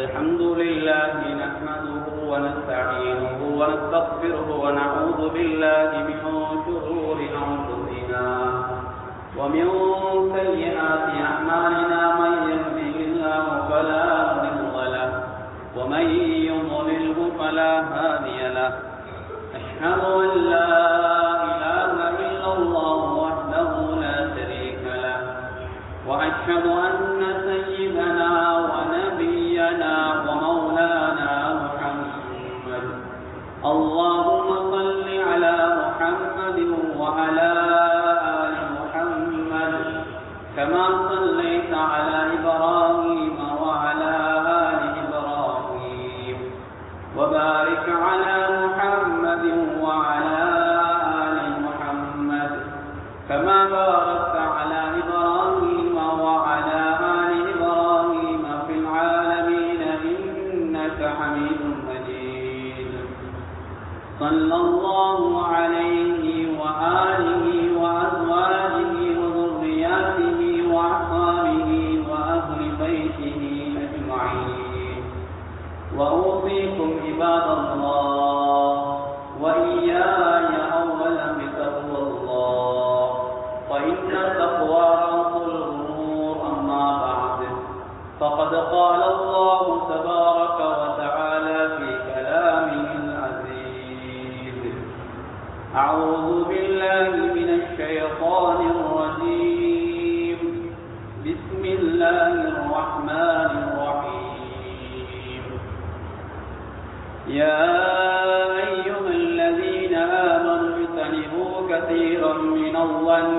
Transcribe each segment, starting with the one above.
الحمد لله نحمده ونستعينه ونستغفره ونعوذ بالله من شرور أنفسنا ومن سيئات أعمالنا من يهده الله فلا مضل له ومن يضلله فلا هادي له أشهد أن لا إله إلا الله وحده لا شريك له وأشهد أن سيدنا ونبينا ومولانا محمد اللهم صل على محمد وعلى آل محمد كما صليت على إبراهيم وعلى آل إبراهيم وبارك على محمد وعلى آل محمد كما باركت على إبراهيم وعلى آل إبراهيم في العالمين إنك حميد مجيد صلى الله عليه وآله وأزواجه وذرياته وأصحابه وأهل بيته أجمعين وأوصيكم عباد الله وإياي أولا بتقوى الله وإن التقوى رأس الأمور أما بعد فقد قال الله تبارك وتعالى في كلامه العزيز أعوذ بالله من الشيطان الرجيم بسم الله الرحمن الرحيم يا أيها الذين آمنوا اجتنبوا كثيرا من الظن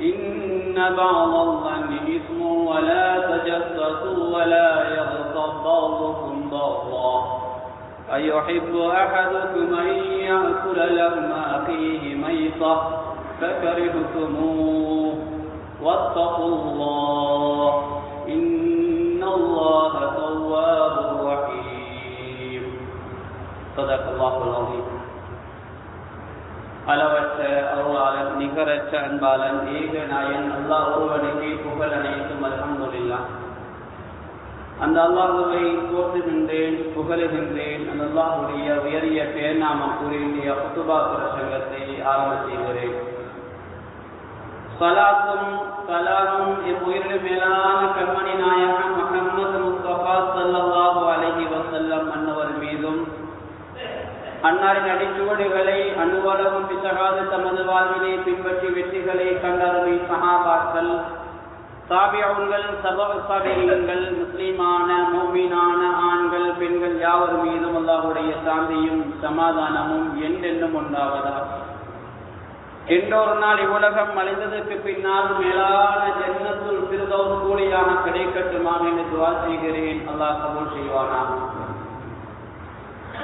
إن بعض الظن إثم ولا تجسسوا ولا يغتب بعضكم بعضا أيحب أحدكم أن يأكل لحم أخيه ميتة فكرهتموه واتقوا الله إن الله تواب رحيم صدق الله العظيم. அளவற்ற அருளாளன் நிகரற்ற அன்பாளன் ஏக நாயன் அல்லாஹ் ஒருவனுக்கே புகழ் அனைத்தும் அல்ஹம்துலில்லாஹ். அந்த அல்லாஹுவை போற்றுகின்றேன், புகழுகின்றேன். அந்த அல்லாஹுடைய உயரிய பேர்நாமம் கூறிய குத்துபா பிரசங்கத்தை ஆரம்ப செய்கிறேன். ஸலாத்தும் ஸலாமும் இவ்வுயிரின் மேலான கண்மணி நாயகன் முஹம்மது முஸ்தபா ஸல்லல்லாஹு அலைஹி வஸல்லம் அன்னவர் மீதும் அன்னாரின் அடிச்சுவடுகளை அனுவலகம் பிசகாது தமது வாழ்வினை பின்பற்றி வெற்றிகளை கண்டருமை சஹாபாக்கள், தாபிஊன்கள், தபஉ தாபிஈன்கள், முஸ்லிமான முஃமினான ஆண்கள் பெண்கள் யாவர் மீதும் அல்லாஹ்வுடைய சாந்தியும் சமாதானமும் என்றென்றும் உண்டாவதாக. என்றொரு நாள் இவ்வுலகம் அழிந்ததற்கு பின்னால் மேலான ஜன்னத்துல் ஃபிர்தௌஸ் கூலியாக கிடைக்கட்டுமாக என்று துஆ செய்கிறேன். அல்லாஹ் கபூல் செய்வானாக.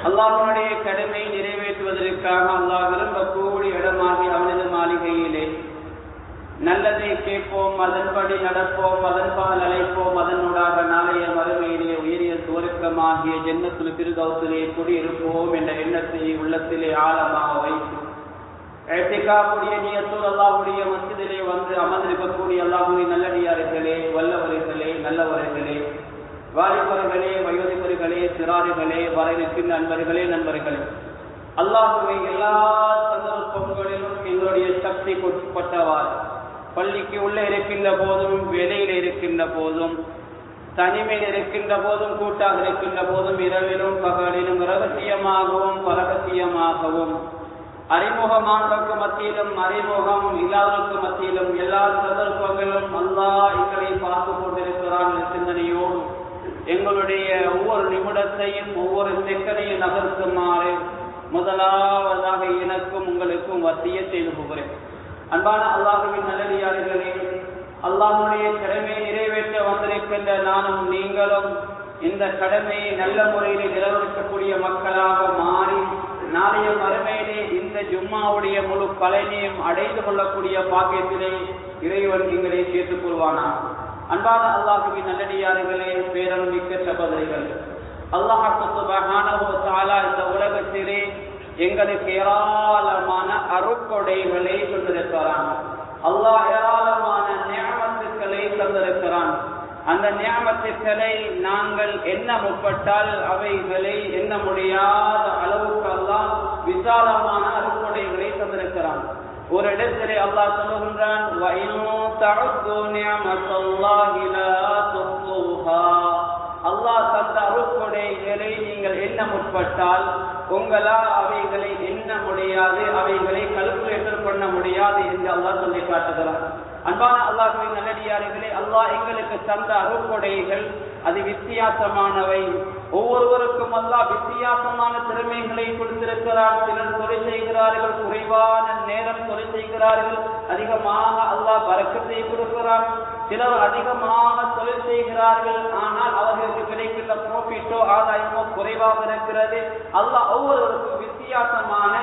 அல்லாஹ்வுடைய கடமை நிறைவேற்றுவதற்காக அல்லாஹ் விரும்பக்கூடிய இடமாகி அவனது மாளிகையிலே நல்லதை கேட்போம், அதன்படி நடப்போம், அதன்பால் அழைப்போம், அதனூடாக நாளைய மறுமையிலே உயரிய சுவர்க்கமாகிய ஜன்னத்துல் ஃபிர்தௌஸிலே குடியிருப்போம் என்ற எண்ணத்தை உள்ளத்திலே ஆழமாக வைத்து இஅ்திகாஃபுடைய நியத்தோடு அல்லாஹ்வுடைய மஸ்ஜிதிலே வந்து அமர்ந்திருக்கக்கூடிய அல்லாஹ்வின் நல்லடியார்களே, வல்லவர்களே, நல்லவர்களே, வாலிபர்களே, வயோதிபர்களே, சிறார்களே, வர இருக்கின்ற நண்பர்களே, அல்லாஹ்வை எல்லா சந்தர்ப்பங்களிலும் எங்களுடைய சக்திக்கு உட்பட்டவாறு பள்ளிக்கு உள்ளே இருக்கின்ற போதும், வேலையில் இருக்கின்ற போதும், தனிமையில் இருக்கின்ற போதும், கூட்டாக இருக்கின்ற போதும், இரவிலும் பகலிலும், இரகசியமாகவும் பரகசியமாகவும், அறிமுகமானவருக்கு மத்தியிலும் அறிமுகம் இல்லாதவருக்கு மத்தியிலும் எல்லா சந்தர்ப்பங்களிலும் அல்லாஹ் எங்களை பார்த்து கொண்டிருக்கிறான் என்ற சிந்தனையோடு எங்களுடைய ஒவ்வொரு நிமிடத்தையும் ஒவ்வொரு செகண்டையும் நகர்த்துமாறு முதலாவதாக எனக்கும் உங்களுக்கும் வசியத் செய்து போகிறேன். அன்பான அல்லாஹ்வின் நல்லடியார்களே, அல்லாஹ்வுடைய கடமையை நிறைவேற்ற வந்திருக்கின்ற நானும் நீங்களும் இந்த கடமையை நல்ல முறையில் நிறைவேற்றக்கூடிய மக்களாக மாறி நாளைய மறுமையிலே இந்த ஜும்மாவுடைய முழு பலனையும் அடைந்து கொள்ளக்கூடிய பாக்கியத்திலே இறைவன் எங்களை சேர்த்துக் கொள்வானா. அன்பான அல்லாஹ்வின் நல்லடியார்களே, பேரன் மிக்க சகோதரிகள், அல்லாஹ் சுப்ஹானஹு வ தஆலா இந்த உலகத்திலே எங்களுக்கு ஏராளமான அருட்கொடைகளை தந்திருக்கிறான். அல்லாஹ் ஏராளமான நிஅமத்துக்களை தந்திருக்கிறான். அந்த நியாமத்துக்களை நாங்கள் எண்ண முற்பட்டால் அவைகளை எண்ண முடியாத அளவுக்கு அல்லாஹ் விசாலமான அருட்கொடைகளை தந்திருக்கிறான். ஒரு இடத்திலே அல்லாஹ் சொல்லுகின்றான், அல்லாஹ் தந்த அருட்கொடைகளை நீங்கள் எண்ண முற்பட்டால் உங்களால் அவைகளை எண்ண முடியாது, அவைகளை கல்குலேட்டர் பண்ண முடியாது என்று அல்லாஹ் சொல்லி காட்டுகிறார். அன்பான அல்லாஹ்வின் நல்லடியார்களே, அல்லாஹ் எங்களுக்கு தந்த அருட்கொடைகள் அது வித்தியாசமானவை. ஒவ்வொருவருக்கும் அல்லாஹ் வித்தியாசமான திறமைகளை கொடுத்திருக்கிறார். சிலர் தொழில் செய்கிறார்கள், குறைவான நேரம் தொழில் செய்கிறார்கள், அதிகமாக அல்லாஹ் பரக்கத்தை கொடுக்கிறார். சிலர் அதிகமாக தொழில் செய்கிறார்கள், ஆனால் அவர்களுக்கு கிடைக்கின்ற ப்ராஃபிட்டோ ஆதாயமோ குறைவாக இருக்கிறது. அல்லாஹ் ஒவ்வொருவருக்கும் வித்தியாசமான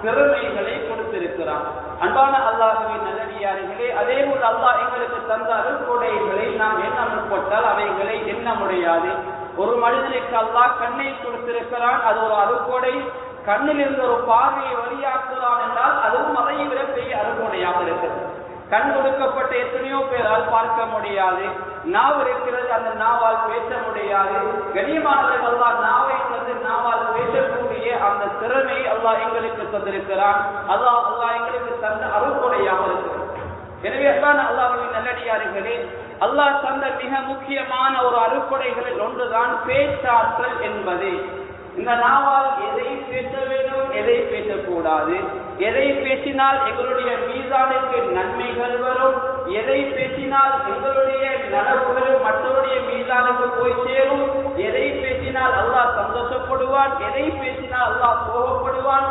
திறமைகளை கொடுத்திருக்கிறார். அன்பான அல்லாஹ்வின் நல்லடியார்களே, அதே போல அல்லாஹ் எங்களுக்கு தந்த அருட்கொடைகளை நாம் எண்ண முற்பட்டால் அவைகளை எண்ண முடியாது. ஒரு மனிதனுக்கு அல்லாஹ் கண்ணை கொடுத்திருக்கிறான், அது ஒரு அருட்கொடை. கண்ணில் இருந்து ஒரு பார்வையை வழியாக்குறான் என்றால் அதுவும் அதை விட பெரிய அருட்கொடையாக இருக்கிறது. கண் கொடுக்கப்பட்ட எத்தனையோ பேரால் பார்க்க முடியாது. நாவ் இருக்கிறது, அந்த நாவால் பேச முடியாது. கண்ணியமானவர்கள், அல்லாஹ் நாவை தந்து நாவால் பேசக்கூடிய அந்த திறமையை அல்லாஹ் எங்களுக்கு தந்திருக்கிறான். அல்லாஹ் எங்களுக்கு தந்த அருட்கொடையாக இருக்கிறது. எனவே அல்லாஹ் அல்லாஹ்வின் நல்லடியார்களே, அல்லாஹ் தந்த மிக முக்கியமான ஒரு அருட்கொடைகளில் ஒன்றுதான் பேச்சாற்றல் என்பது. இந்த நாவால் எதை பேச வேண்டும், எதை பேசக்கூடாது, எதை பேசினால் எங்களுடைய மீதானுக்கு நன்மைகள் வரும், எதை பேசினால் எங்களுடைய நலவுகளும் மற்றவருடைய மீதானுக்கு போய் சேரும், எதை பேசினால் அல்லாஹ் சந்தோஷப்படுவான், எதை பேசினால் அல்லாஹ் கோபப்படுவான்,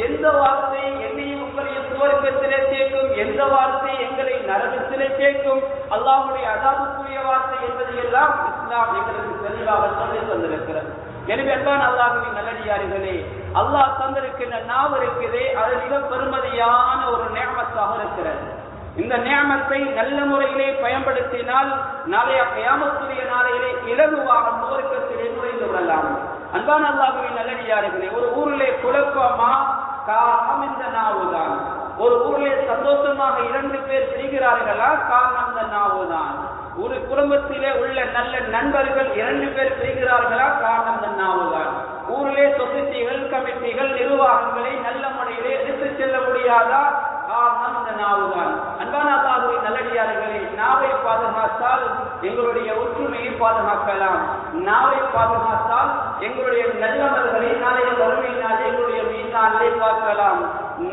எந்த வார்த்தை என்னையும் உங்களையும் சுவர்க்கத்திலே சேர்க்கும், எந்த வார்த்தை எங்களை நரகத்திலே சேர்க்கும், அல்லாஹ்வுடைய அதாபுக்குரிய வார்த்தை என்பதை எல்லாம் இஸ்லாம் எங்களுக்கு தெளிவாக சொல்லி தந்திருக்கிறது. எனவே அன்பான அல்லாஹ்வின் நல்லடியார்களே, அல்லாஹ் தந்திருக்கின்ற நாவு இருக்குதே, அது மிக பெருமதியான ஒரு நியமத்தாக இருக்கிறது. இந்த நியமத்தை நல்ல முறையிலே பயன்படுத்தினால் நாளைய கியாமத்துடைய நாளையிலே இலகுவாக சுவர்க்கத்திலே நுழைந்து விடலாம். அன்பான அல்லாஹ்வின் நல்லடியார்களே, ஒரு ஊரிலே குழப்பமா காரணம் இந்த நாவுதான். ஒரு ஊரிலே சந்தோஷமாக 2 பேர் செய்கிறார்களா, காரணம் இந்த நாவுதான். ஒரு குடும்பத்திலே உள்ள நல்ல நண்பர்கள் 2 பேர் செய்கிறார்களா, காரணம் இந்த நாவுதான். ஊரிலே சொசைட்டிகள், கமிட்டிகள், நிர்வாகங்களை நல்ல முறையிலே எடுத்து செல்ல முடியாதா, காரணம் இந்த நாவுதான். அன்பான அல்லாஹ்வின் நல்லடியார்களே, நாவை பாதுகாத்தால் எங்களுடைய ஒற்றுமையை பாதுகாக்கலாம். நாவை பாதுகாத்தால் எங்களுடைய நல்லவர்களை நாளைய வறுமையினாலே எங்களுடைய மீதானிலே பார்க்கலாம்.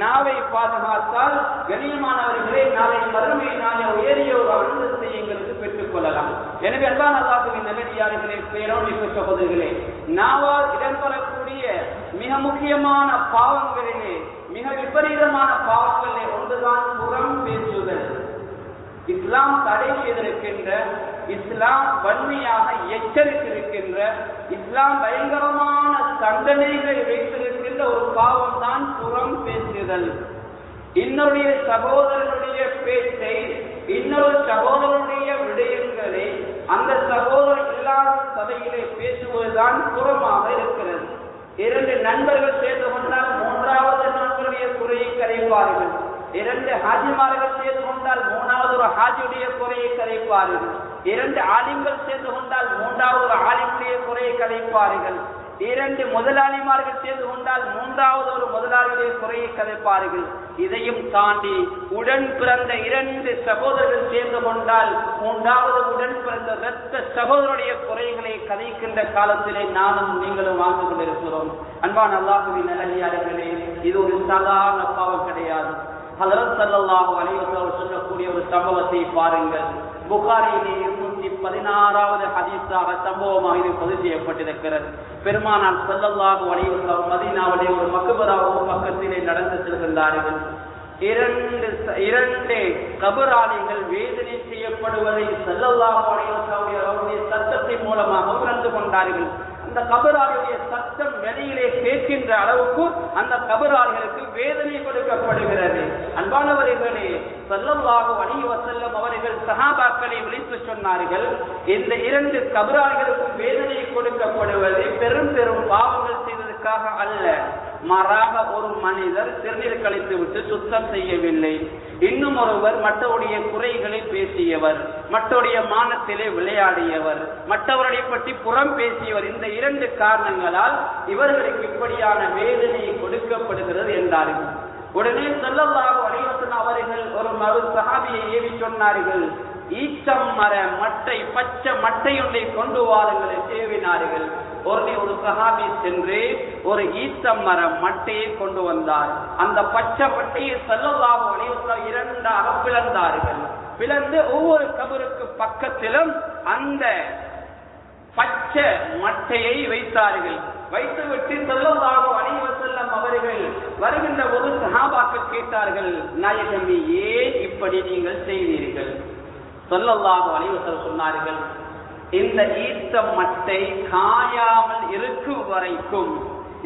நாவை பாதுகாத்தால் கண்ணியமானவர்களே நாளை வறுமையினாலே உயரிய ஒரு அழுத்தத்தை எங்களுக்கு பெற்றுக் கொள்ளலாம். எனவே அன்பான அல்லாஹ்வின் நல்லடியார்களே, பேரன்பிற்குரிய சகோதரர்களே, நாவால் இடம்பெறக்கூடிய மிக முக்கியமான பாவங்களிலே, மிக விபரீதமான பாவங்களிலே ஒன்றுதான் புறம் பேசுதல். இஸ்லாம் தடை செய்திருக்கின்ற, இஸ்லாம் வன்மையாக எச்சரித்திருக்கின்ற, இஸ்லாம் பயங்கரமான தண்டனைகளை வைத்திருக்கின்ற ஒரு பாவம் தான் புறம் பேசுதல். இன்னொருடைய சகோதரனுடைய பேச்சை, இன்னொரு சகோதரனுடைய விடயங்களை அந்த சகோதரர் இல்லாத சபையிலே பேசுவதுதான் புறமாக இருக்கிறது. 2 நண்பர்கள் சேர்ந்து கொண்டால் 3வது நண்பருடைய குறையை கரைப்பார்கள். 2 ஹாஜிமார்கள் சேர்ந்து கொண்டால் 3வது ஒரு ஹாஜியுடைய குறையை கரைப்பார்கள். 2 ஆலிம்கள் சேர்ந்து கொண்டால் 3வது ஒரு ஆலிமுடைய குறையை கரைப்பார்கள். 2 முதலாளிமார்கள் சேர்ந்து கொண்டால் 3வது ஒரு முதலாளியுடைய குறையை கதைப்பார்கள். இதையும் தாண்டி உடன் பிறந்த 2 சகோதரர்கள் சேர்ந்து கொண்டால் 3வது உடன் பிறந்த இரத்த சகோதரருடைய குறைகளை கதைக்கின்ற காலத்திலே நானும் நீங்களும் வாழ்ந்து கொண்டிருக்கிறோம். அன்பான அல்லாஹ்வின் நல்லடியார்களே, இது ஒரு சாதாரண பாவம் கிடையாது. ஹஜ்ரத் ஸல்லல்லாஹு அலைஹி வஸல்லம் சொல்லக்கூடிய ஒரு சம்பவத்தை பாருங்கள். புகாரியிலே 216வது ஹதீஸாக சம்பவமாக இது பதிவு செய்யப்பட்டிருக்கிறது. பெருமானார் ஸல்லல்லாஹு அலைஹி வஸல்லம் மதீனாவிலே ஒரு மக்பராவுக்கு பக்கத்திலே நடந்து செல்கின்றார்கள். 2 கபராளிகள் வேதனை செய்யப்படுவதை ஸல்லல்லாஹு அலைஹி வஸல்லம் சத்தத்தின் மூலமாக உணர்ந்து கொண்டார்கள். அந்த கபராளுடைய சத்தம் வெளியிலே கேட்கின்ற அளவுக்கு அந்த கபராளிகளுக்கு வேதனை கொடுக்கப்படுகிறது. அன்பானவர்களே, ஸல்லல்லாஹு அலைஹி வஸல்லம் அவர்கள் சஹாபாக்களை விழித்து சொன்னார்கள், இந்த 2 கபராளிகளுக்கும் வேதனை கொடுக்கப்படுவது பெரும் பெரும் பாவங்கள் செய்ததற்காக அல்ல, மாறாக ஒரு மனிதர் சிறுநீர் கழித்து விட்டு சுத்தம் செய்யவில்லை. இன்னும் ஒருவர் மற்றவருடைய குறைகளை பேசியவர், மற்றவருடைய மானத்திலே விளையாடியவர், மற்றவரை பற்றி புறம் பேசியவர். இந்த இரண்டு காரணங்களால் இவர்களுக்கு இப்படியான வேதனை கொடுக்கப்படுகிறது என்றார்கள். உடனே ஸல்லல்லாஹு அலைஹி வஸல்லம் அவர்கள் ஒரு சஹாபியை ஏவி சொன்னார்கள், ஈச்சம் மர மட்டை, பச்சை மட்டை ஒன்றை கொண்டு வாருங்கள் ஏவினார்கள். உடனே ஒரு சஹாபி சென்று ஒரு ஈச்சம் மர மட்டையை கொண்டு வந்தார். அந்த பச்சை மட்டையை ஸல்லல்லாஹு அலைஹி வஸல்லம் இரண்டாக பிளந்தார்கள். பிளந்து ஒவ்வொரு கபருக்கு பக்கத்திலும் அந்த பச்சை மட்டையை வைத்தார்கள். வைத்துவிட்டு ஸல்லல்லாஹு அலைஹி வஸல்லம் அவர்கள் வருகின்ற ஒரு சஹாபாக்கள் கேட்டார்கள், நாயகமே ஏன் இப்படி நீங்கள் செய்தீர்கள்? ஸல்லல்லாஹு அலைஹி வஸல்லம் சொன்னார்கள், இந்த ஈட்ட மட்டை காயாமல் இருக்கும் வரைக்கும்,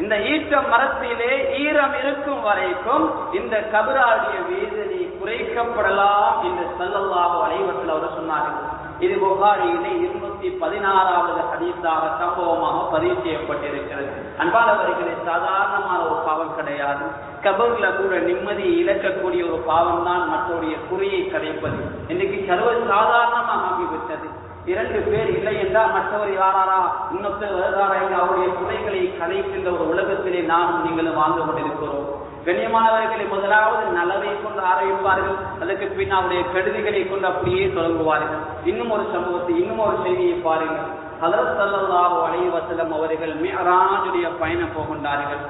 இந்த ஈட்ட மரத்திலே ஈரம் இருக்கும் வரைக்கும் இந்த கபராடைய வேதனை குறைக்கப்படலாம் என்று ஸல்லல்லாஹு அலைஹி வஸல்லம் அவர்கள் சொன்னார்கள். இது புகாரியிலே 216வது ஹதீஸாக சம்பவமாக பதிவு செய்யப்பட்டிருக்கிறது. அன்பானவர்களே, சாதாரணமான ஒரு பாவம் கிடையாது. கபர்ல கூட நிம்மதியை இழக்கக்கூடிய ஒரு பாவம் தான் மற்றவருடைய குறையை கதைப்பது. இன்னைக்கு சர்வ சாதாரணமாக ஆகிவிட்டது. 2 பேர் இல்லை என்றால் மற்றவர் யாராரா இன்னொருத்தர் வருகிறாரா என்று அவருடைய குறைகளை கதைக்கின்ற ஒரு உலகத்திலே நானும் நீங்களும் வாழ்ந்து கொண்டிருக்கிறோம். கண்ணியமானவர்களை முதலாவது நலவை கொண்டு ஆரம்பிப்பார்கள், அதற்கு பின் அவருடைய கெடுதிகளை கொண்டு அப்படியே தொடங்குவார்கள். இன்னும் ஒரு சம்பவத்தை, இன்னும் ஒரு செய்தியை பாருங்கள். ஹஜ்ரத் ஸல்லல்லாஹு அலைஹி வஸல்லம் அவர்கள் மிஅராஜுடைய பயணம் போகின்றார்கள்.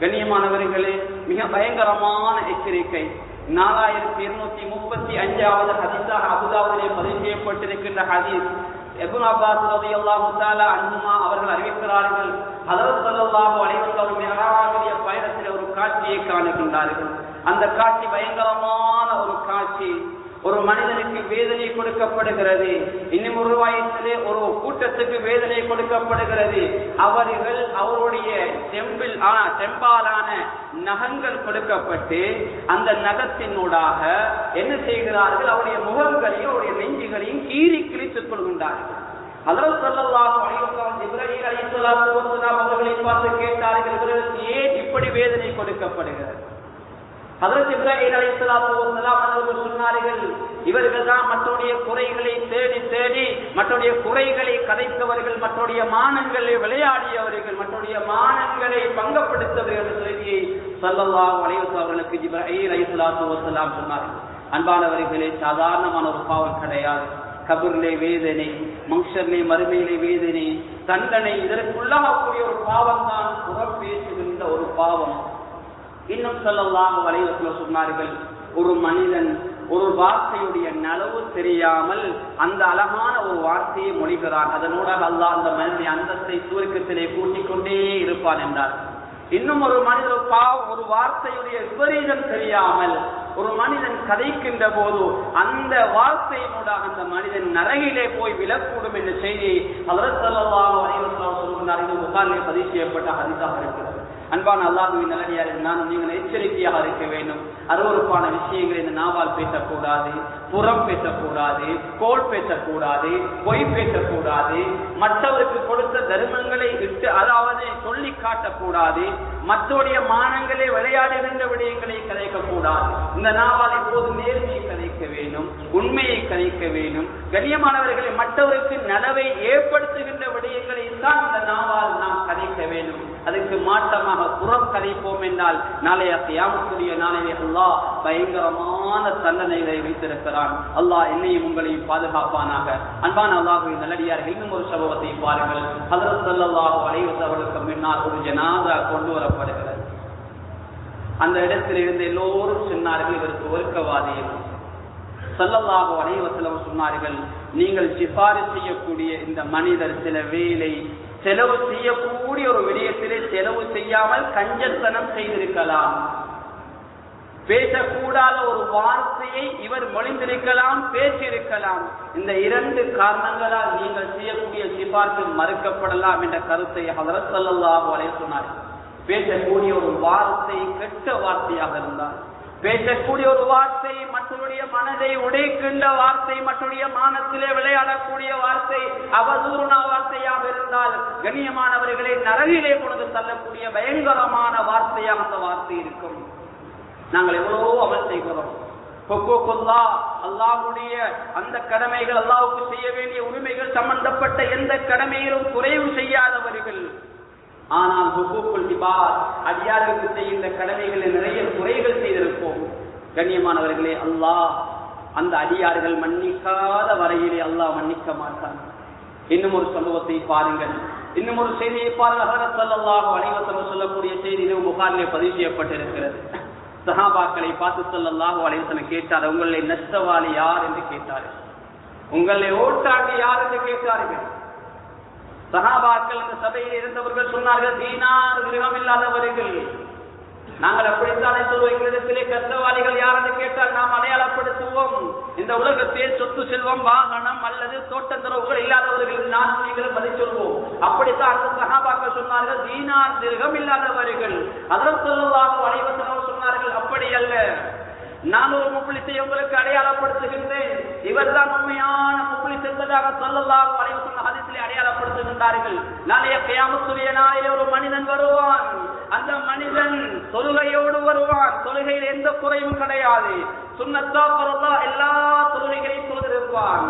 கண்ணியமானவர்களே, மிக பயங்கரமான எச்சரிக்கை. 4235வது ஹதீஸாக அபூதாவுதிலே பதிவு செய்யப்பட்டிருக்கின்ற ஹதீஸ். இப்னு அப்பாஸ் ரலியல்லாஹு தஆலா அன்ஹுமா அவர்கள் அறிவிக்கிறார்கள், ஹஜ்ரத் ஸல்லல்லாஹு அலைஹி வஸல்லம் மிஅராஜுடைய பயணத்தில் ஒரு காட்சியை காணுகின்றார்கள். அந்த காட்சி பயங்கரமான ஒரு காட்சி. ஒரு மனிதனுக்கு வேதனை கொடுக்கப்படுகிறது. இன்னும் ஒரு வாயத்திலே ஒரு கூட்டத்துக்கு வேதனை கொடுக்கப்படுகிறது. அவர்கள் அவருடைய செம்பாலான நகங்கள் கொடுக்கப்பட்டு அந்த நகத்தினூடாக என்ன செய்கிறார்கள்? அவருடைய முகங்களையும் அவருடைய நெஞ்சுகளையும் கீறி கிழித்துக் கொள்கின்றார்கள். ஹஜ்ரத் ஸல்லல்லாஹு அலைஹி வஸல்லம் ஜிப்ரீல் அலைஹிஸ்ஸலாத்து வஸ்ஸலாம் அவர்களை பார்த்து கேட்டார்கள், இவர்களுக்கு ஏன் இப்படி வேதனை கொடுக்கப்படுகிறது? ஹஜ்ரத் இப்ராஹீம் அலைஹிஸ்ஸலாத்து வஸ்ஸலாம் அவர்கள் சொன்னார்கள், இவர்கள் தான் மற்றவருடைய குறைகளை தேடி தேடி மற்றவருடைய குறைகளை கதைத்தவர்கள், மற்றவருடைய மானங்களை விளையாடியவர்கள், மற்றவருடைய மானங்களை பங்கப்படுத்தவர்கள் செய்தியை ஸல்லல்லாஹு அலைஹி வஸல்லம் அவர்களுக்கு ஜிப்ரீல் அலைஹிஸ்ஸலாத்து வஸ்ஸலாம் சொன்னார்கள். அன்பானவர்களே, சாதாரணமான ஒரு பாவம் கிடையாது. கபரிலே வேதனை, மஹ்ஷரிலே மறுமையிலே வேதனை, தண்டனை, இதற்குள்ளாகக்கூடிய ஒரு பாவம் தான் புறம் பேசுகின்ற ஒரு பாவம். இன்னும் ஸல்லல்லாஹு அலைஹி வஸல்லம் சொன்னார்கள், ஒரு மனிதன் ஒரு வார்த்தையுடைய நலவு தெரியாமல் அந்த அழகான ஒரு வார்த்தையை மொழிகிறான், அதனோட அல்லாஹ் அந்த மனிதனுடைய அந்தஸ்தை சுவர்க்கத்திலே கூட்டிக் கொண்டே இருப்பான் என்றார். இன்னும் ஒரு மனிதர் ஒரு வார்த்தையுடைய விபரீதம் தெரியாமல் ஒரு மனிதன் கதைக்கின்ற போது அந்த வார்த்தையினூடாக அந்த மனிதன் நரகிலே போய் விழக்கூடும் என்ற செய்தியை ஹஜ்ரத் ஸல்லல்லாஹு அலைஹி வஸல்லம் சொல்கிறார்கள். புகாரிலே பதிவு செய்யப்பட்ட ஹதீஸாக இருக்கிறது. அன்பான அல்லாஹ்வின் நல்லடியார்களே, நானும் நீங்கள் எச்சரிக்கையாக இருக்க வேண்டும். அருவருப்பான விஷயங்களை இந்த நாவால் பேசக்கூடாது, புறம் பேசக்கூடாது, கோல் பேசக்கூடாது, பொய் பேசக்கூடாது, மற்றவருக்கு கொடுத்த தர்மங்களை இட்டு அதாவது சொல்லி காட்டக்கூடாது, மற்றவருடைய மானங்களை விளையாடுகின்ற விடயங்களை கதைக்கக்கூடாது. இந்த நாவால் இப்போது நேர்மையை கதைக்க வேண்டும், உண்மையை கதைக்க வேண்டும். கண்ணியமானவர்களை, மற்றவருக்கு நலவை ஏற்படுத்துகின்ற விடயங்களை தான் இந்த நாவால் நாம் கதைக்க வேண்டும். அதுக்கு மாற்றமாக புறம் கதைப்போம் என்றால் நாளைய கியாமத்துடைய நாளையிலே அல்லாஹ் பயங்கரமான தண்டனைகளை வைத்திருக்கிறான். அல்லாஹ் என்னையும் உங்களையும் பாதுகாப்பானாக. அன்பான அல்லாஹ்வின் நல்லடியார்கள், இன்னும் ஒரு சம்பவத்தை பாருங்கள். ஹஜ்ரத் ஸல்லல்லாஹு அலைஹி வஸல்லம் அவர்களுக்கு முன்னால் ஒரு ஜனாஸா கொண்டு வரப்படுகிறது. அந்த இடத்தில் இருந்து எல்லோரும் சொன்னார்கள், இவருக்கு ஒர்க்கவாதி. ஸல்லல்லாஹு அலைஹி வஸல்லம் சொன்னார்கள், நீங்கள் சிபாரிசு செய்யக்கூடிய இந்த மனிதர் சில வேளை செலவு செய்யக்கூடிய ஒரு விடயத்திலே செலவு செய்யாமல் கஞ்சத்தனம் செய்திருக்கலாம், பேசக்கூடாத ஒரு வார்த்தையை இவர் மொழிந்திருக்கலாம், பேசியிருக்கலாம். இந்த 2 காரணங்களால் நீங்கள் செய்யக்கூடிய சிபாரிசு மறுக்கப்படலாம் என்ற கருத்தை ஹஜ்ரத் ஸல்லல்லாஹு அலைஹி வஸல்லம். பேசக்கூடிய ஒரு வார்த்தை கெட்ட வார்த்தையாக இருந்தால், பேசக்கூடிய ஒரு வார்த்தை மற்றவருடைய மனதை உடைக்கின்ற வார்த்தை, மற்றவருடைய மானத்திலே விளையாடக்கூடிய வார்த்தை, அவதூறான வார்த்தையாக இருந்தால் சொன்னால் கண்ணியமானவர்களே நரகிலே கொண்டு தள்ளக்கூடிய பயங்கரமான வார்த்தையாக அந்த வார்த்தை இருக்கும். நாங்கள் எவ்வளவோ அமல் செய்கிறோம். அல்லாஹ்வுடைய அந்த கடமைகள், அல்லாஹ்வுக்கு செய்ய வேண்டிய உரிமைகள் சம்பந்தப்பட்ட எந்த கடமையிலும் குறைவு செய்யாதவர்கள். ஆனால் ஹுக்கூக்குல் இபாத் அடியார்களுக்கு செய்கின்ற கடமைகளில் நிறைய குறைகள் செய்திருப்போம். கண்ணியமானவர்களே, அல்லாஹ் அந்த அடியார்கள் மன்னிக்காத வரையிலே அல்லாஹ் மன்னிக்க மாட்டான். இன்னும் ஒரு சம்பவத்தை பாருங்கள், இன்னும் ஒரு செய்தியை பாருங்கள். ஹஜ்ரத் ஸல்லல்லாஹு அலைஹி வஸல்லம் சொல்லக்கூடிய செய்தி புகாரிலே பதிவு செய்யப்பட்டிருக்கிறது. சஹாபாக்களை பார்த்து ஸல்லல்லாஹு அலைஹி வஸல்லம் கேட்டார், உங்களை நஷ்டவாளி யார் என்று கேட்டார்கள். உங்களை ஓட்டாண்டி யார் என்று கேட்டார்கள். சஹாபாக்கள் அந்த சபையில் இருந்தவர்கள் சொன்னார்கள், தீனார் திரகம் இல்லாதவர்கள். நாங்கள் அப்படித்தானே சொல்வோம், எங்களிடத்திலே கஷ்டவாளிகள் யார் என்று கேட்டால் நாம் அடையாளப்படுத்துவோம். இந்த உலகத்தில் சொத்து செல்வம் வாகனம் அல்லது தோட்டந்தரவுகள் இல்லாதவர்கள் நான் நீங்களும் அதை சொல்வோம். அப்படித்தான் அந்த சஹாபாக்கள் சொன்னார்கள், தீனார் திரகம் இல்லாதவர்கள். ஹஜ்ரத் ஸல்லல்லாஹு அலைஹி வஸல்லம் சொன்னார்கள், அப்படி அல்ல, நான் ஒரு முஃப்லிஸை உங்களுக்கு அடையாளப்படுத்துகின்றேன். இவர்தான் உண்மையான முஃப்லிஸ் என்பதாக ஸல்லல்லாஹு அலைஹி வஸல்லம் ஹதீஸிலே அடையாளப்படுத்துகின்றார்கள். நாளைய கியாமத்துடைய நாளிலே ஒரு மனிதன் வருவான். அந்த மனிதன் தொழுகையோடு வருவான். தொழுகையில் எந்த குறையும் கிடையாது. சுன்னத்தா ஃபர்தா எல்லா தொழுகைகளையும் தொழுதிருப்பான்.